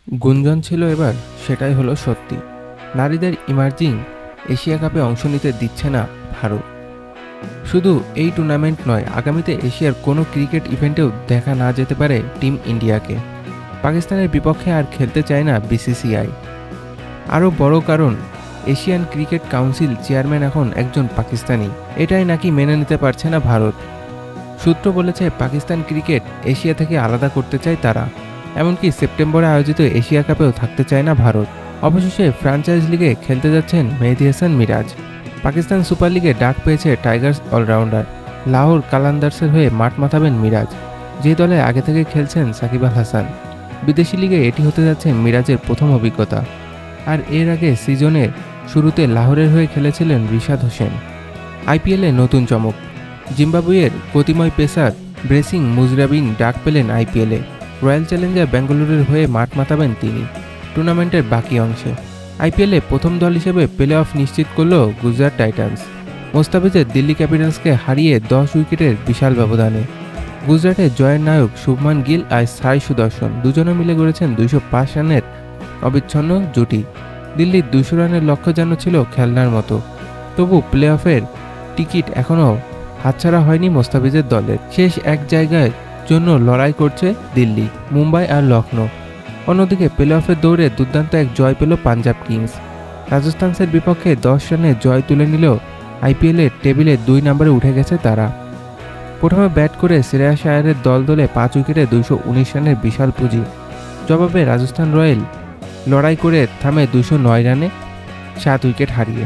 গুঞ্জন ছিল এবার সেটাই হলো সত্যি। নারীদের ইমার্জিং এশিয়া কাপে অংশ নিতে দিচ্ছে না ভারত। শুধু এই টুর্নামেন্ট নয়, আগামীতে এশিয়ার কোনো ক্রিকেট ইভেন্টেও দেখা না যেতে পারে টিম ইন্ডিয়াকে। পাকিস্তানের বিপক্ষে আর খেলতে চায় না বিসিসিআই। আরও বড় কারণ, এশিয়ান ক্রিকেট কাউন্সিল চেয়ারম্যান এখন একজন পাকিস্তানি। এটাই নাকি মেনে নিতে পারছে না ভারত। সূত্র বলেছে পাকিস্তান ক্রিকেট এশিয়া থেকে আলাদা করতে চায় তারা। এমনকি সেপ্টেম্বরে আয়োজিত এশিয়া কাপেও থাকতে চায় না ভারত। অবশেষে ফ্র্যাঞ্চাইজ লিগে খেলতে যাচ্ছেন মেহেদী হাসান মিরাজ। পাকিস্তান সুপার লিগে ডাক পেয়েছে টাইগার্স অলরাউন্ডার। লাহোর কালান্দার্সের হয়ে মাঠ মাতাবেন মিরাজ, যে দলে আগে থেকে খেলছেন সাকিব আল হাসান। বিদেশি লিগে এটি হতে যাচ্ছে মিরাজের প্রথম অভিজ্ঞতা। আর এর আগে সিজনের শুরুতে লাহোরের হয়ে খেলেছিলেন রিশাদ হোসেন। আইপিএলে নতুন চমক, জিম্বাবুয়ের গতিময় পেসার ব্রেসিং মুজরাবিন ডাক পেলেন আইপিএলে। রয়্যাল চ্যালেঞ্জার বেঙ্গালুরুর হয়ে মাঠ মাতাবেন তিনি টুর্নামেন্টের বাকি অংশে। আইপিএলে প্রথম দল হিসেবে প্লে অফ নিশ্চিত করল গুজরাট টাইটান্স। মোস্তাফিজের দিল্লি ক্যাপিটালসকে হারিয়ে 10 উইকেটের বিশাল ব্যবধানে। গুজরাটের জয়ের নায়ক শুভমান গিল আর সাই সুদর্শন দুজনে মিলে গড়েছেন 205 রানের অবিচ্ছন্ন জুটি। দিল্লির 200 রানের লক্ষ্য যেন ছিল খেলনার মতো। তবু প্লে অফের টিকিট এখনও হাতছাড়া হয়নি মোস্তাফিজের দলের। শেষ এক জায়গায় জন্য লড়াই করছে দিল্লি, মুম্বাই আর লখনৌ। অন্যদিকে প্লে অফের দৌড়ে দুর্দান্ত এক জয় পেল পাঞ্জাব কিংস। রাজস্থানের বিপক্ষে 10 রানে জয় তুলে নিলেও আইপিএলের টেবিলে 2 নম্বরে উঠে গেছে তারা। প্রথমে ব্যাট করে শ্রেয়াস আয়ারের দলে 5 উইকেটে 219 রানের বিশাল পুঁজি। জবাবে রাজস্থান রয়্যাল লড়াই করে থামে 209 রানে 7 উইকেট হারিয়ে।